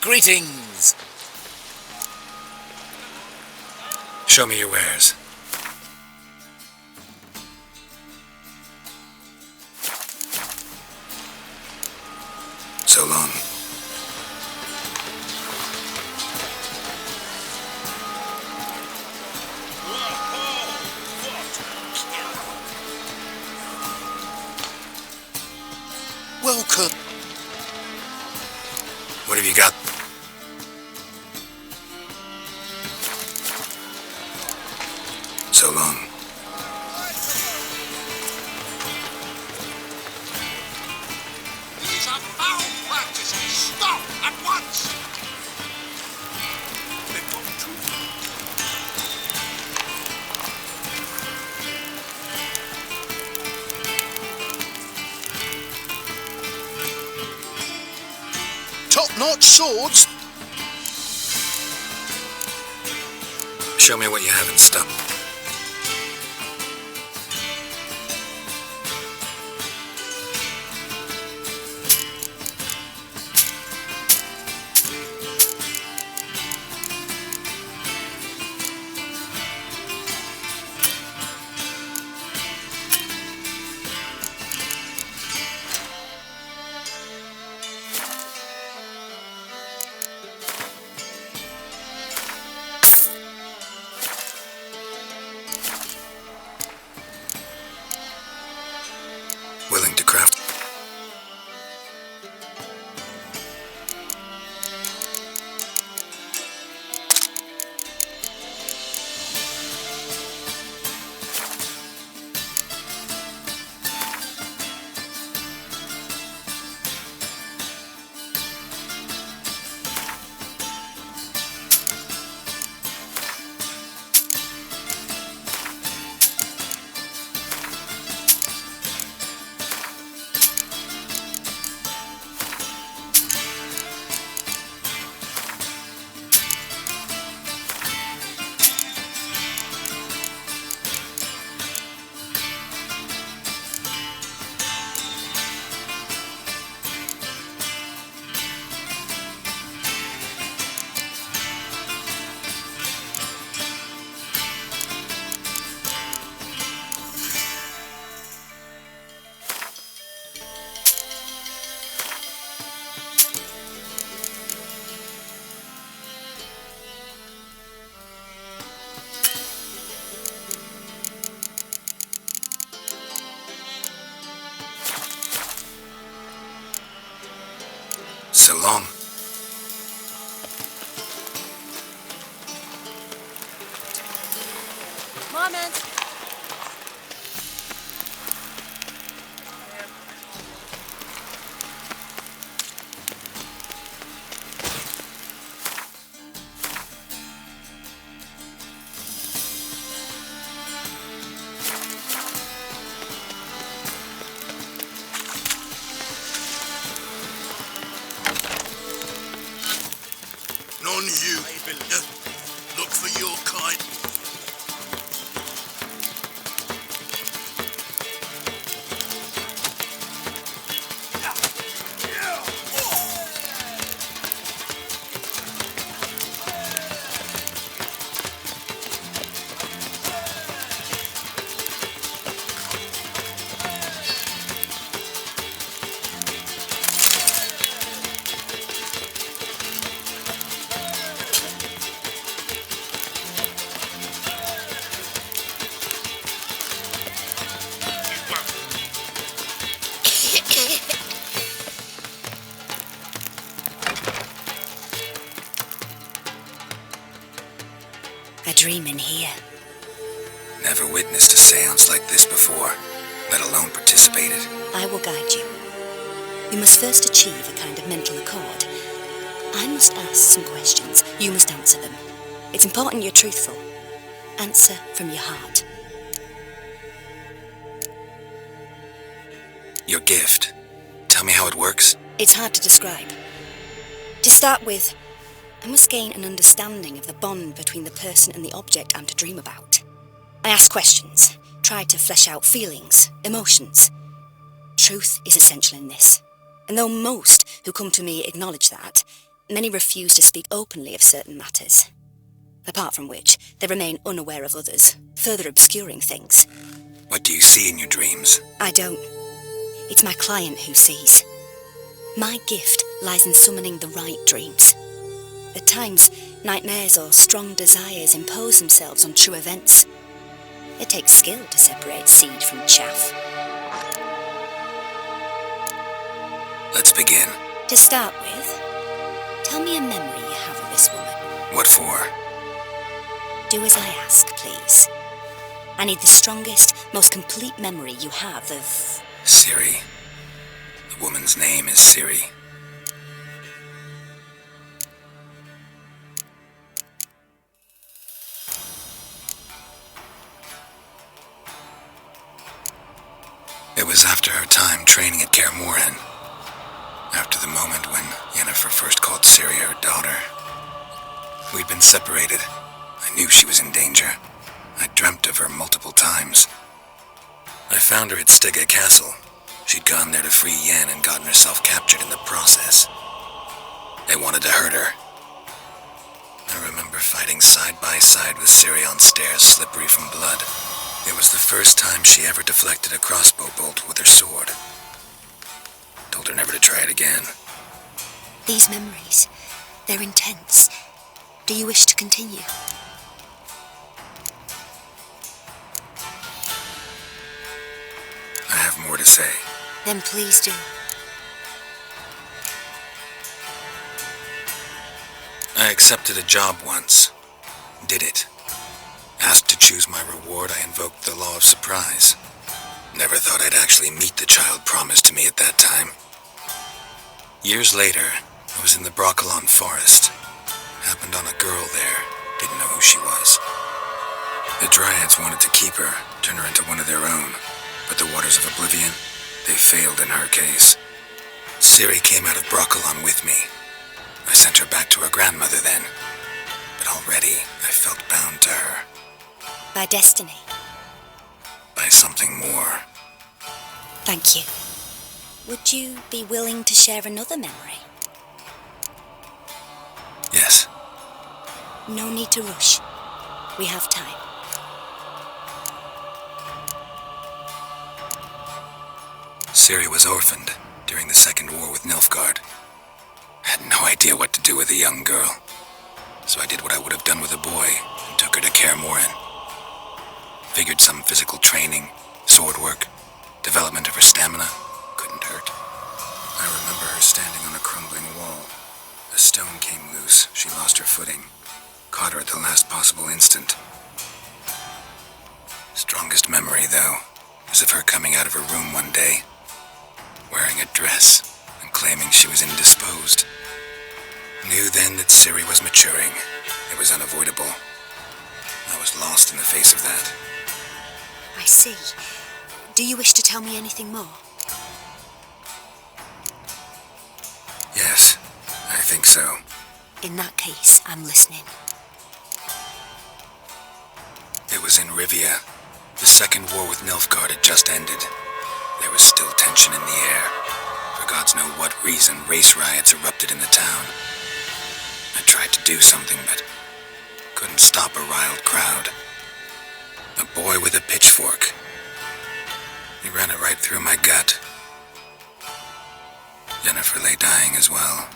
Greetings. Show me your wares. So long. Welcome. What have you got? So long. These are foul practices. Stop at once. They've gone too far. Top-notch swords. Show me what you have in stock. Willing to craft. So long. My man. to look for your kind. I dream in here. Never witnessed a seance like this before, let alone participated. I will guide you. You must first achieve a kind of mental accord. I must ask some questions. You must answer them. It's important you're truthful. Answer from your heart. Your gift. Tell me how it works. It's hard to describe. To start with, I must gain an understanding of the bond between the person and the object I'm to dream about. I ask questions, try to flesh out feelings, emotions. Truth is essential in this. And though most who come to me acknowledge that, many refuse to speak openly of certain matters. Apart from which, they remain unaware of others, further obscuring things. What do you see in your dreams? I don't. It's my client who sees. My gift lies in summoning the right dreams. At times, nightmares or strong desires impose themselves on true events. It takes skill to separate seed from chaff. Let's begin. To start with, tell me a memory you have of this woman. What for? Do as I ask, please. I need the strongest, most complete memory you have of... Siri. The woman's name is Siri. It was after her time training at Kaer Morhen. After the moment when Yennefer first called Siri her daughter. We'd been separated. I knew she was in danger. I dreamt of her multiple times. I found her at Stege Castle. She'd gone there to free Yen and gotten herself captured in the process. They wanted to hurt her. I remember fighting side by side with Siri on stairs slippery from blood. It was the first time she ever deflected a crossbow bolt with her sword. Told her never to try it again. These memories, they're intense. Do you wish to continue? I have more to say. Then please do. I accepted a job once. Did it. Asked to choose my reward, I invoked the law of surprise. Never thought I'd actually meet the child promised to me at that time. Years later, I was in the Broccolon forest. Happened on a girl there. Didn't know who she was. The Dryads wanted to keep her, turn her into one of their own. But the waters of oblivion, they failed in her case. Ciri came out of Broccolon with me. I sent her back to her grandmother then. But already, I felt bound to her. By destiny. By something more. Thank you. Would you be willing to share another memory? Yes. No need to rush. We have time. Ciri was orphaned during the Second War with Nilfgaard. Had no idea what to do with a young girl. So I did what I would have done with a boy and took her to Kaer Morhen. Figured some physical training, sword work, development of her stamina couldn't hurt. I remember her standing on a crumbling wall. A stone came loose, she lost her footing. Caught her at the last possible instant. Strongest memory, though, is of her coming out of her room one day, wearing a dress and claiming she was indisposed. Knew then that Ciri was maturing. It was unavoidable. I was lost in the face of that. I see. Do you wish to tell me anything more? Yes, I think so. In that case, I'm listening. was in Rivia. The second war with Nilfgaard had just ended. There was still tension in the air. For gods know what reason, race riots erupted in the town. I tried to do something, but couldn't stop a riled crowd. A boy with a pitchfork. He ran it right through my gut. Jennifer lay dying as well.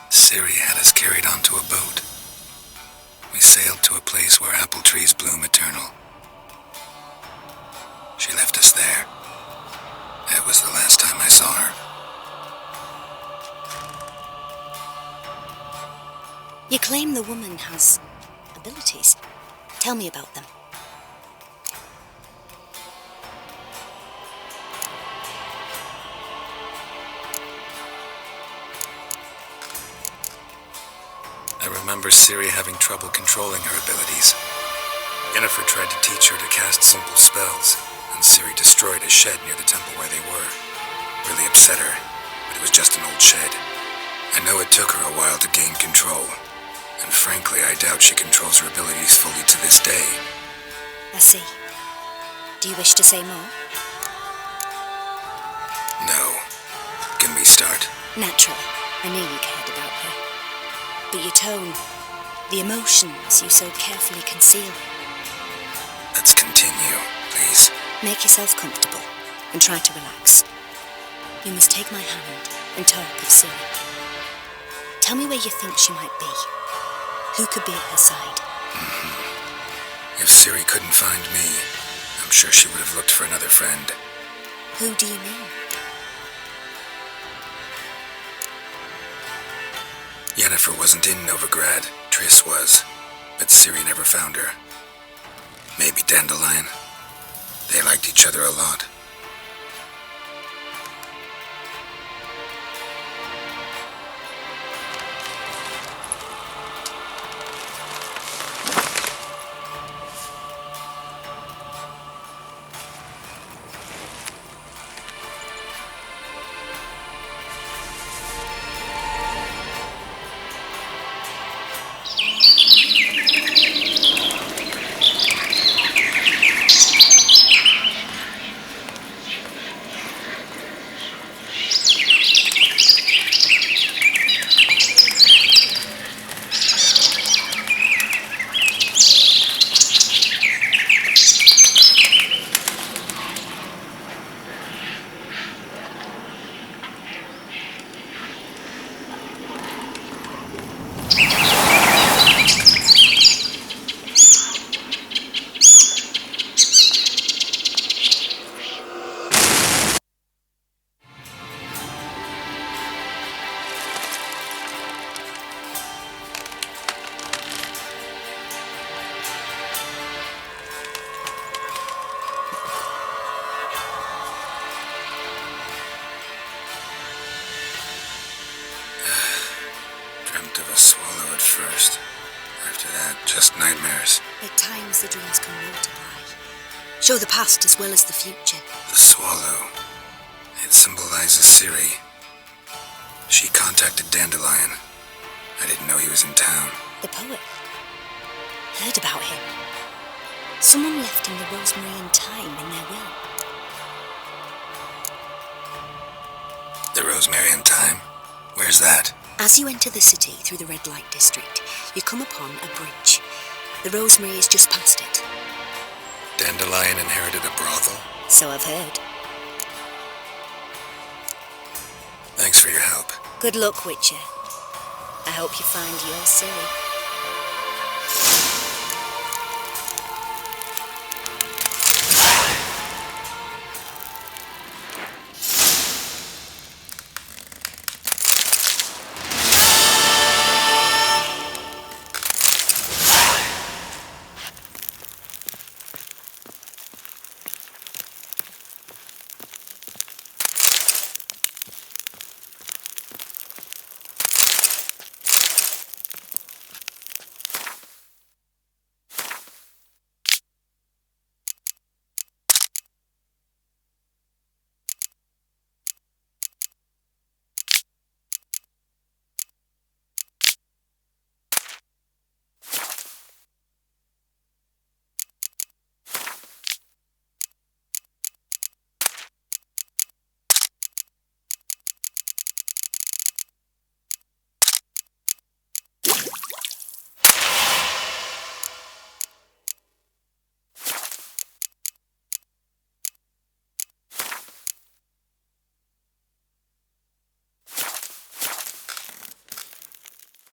Ciri had us carried onto a boat. We sailed to a place where apple trees bloom eternal. She left us there. That was the last time I saw her. You claim the woman has abilities. Tell me about them. I remember Ciri having trouble controlling her abilities. Yennefer tried to teach her to cast simple spells, and Ciri destroyed a shed near the temple where they were. Really upset her, but it was just an old shed. I know it took her a while to gain control, and frankly, I doubt she controls her abilities fully to this day. I see. Do you wish to say more? No. Can we start? Naturally. I knew you cared about her. But your tone, the emotions you so carefully conceal. Let's continue, please. Make yourself comfortable and try to relax. You must take my hand and talk of Ciri. Tell me where you think she might be. Who could be at her side? If Ciri couldn't find me, I'm sure she would have looked for another friend. Who do you mean? Yennefer wasn't in Novigrad. Triss was. But Ciri never found her. Maybe Dandelion. They liked each other a lot. At times the dreams can multiply. Show the past as well as the future. The swallow. It symbolizes Ciri. She contacted Dandelion. I didn't know he was in town. The poet. Heard about him. Someone left him the rosemary and thyme in their will. The rosemary and thyme? Where's that? As you enter the city through the red light district, you come upon a bridge. The rosemary is just past it. Dandelion inherited a brothel? So I've heard. Thanks for your help. Good luck, Witcher. I hope you find your Ciri.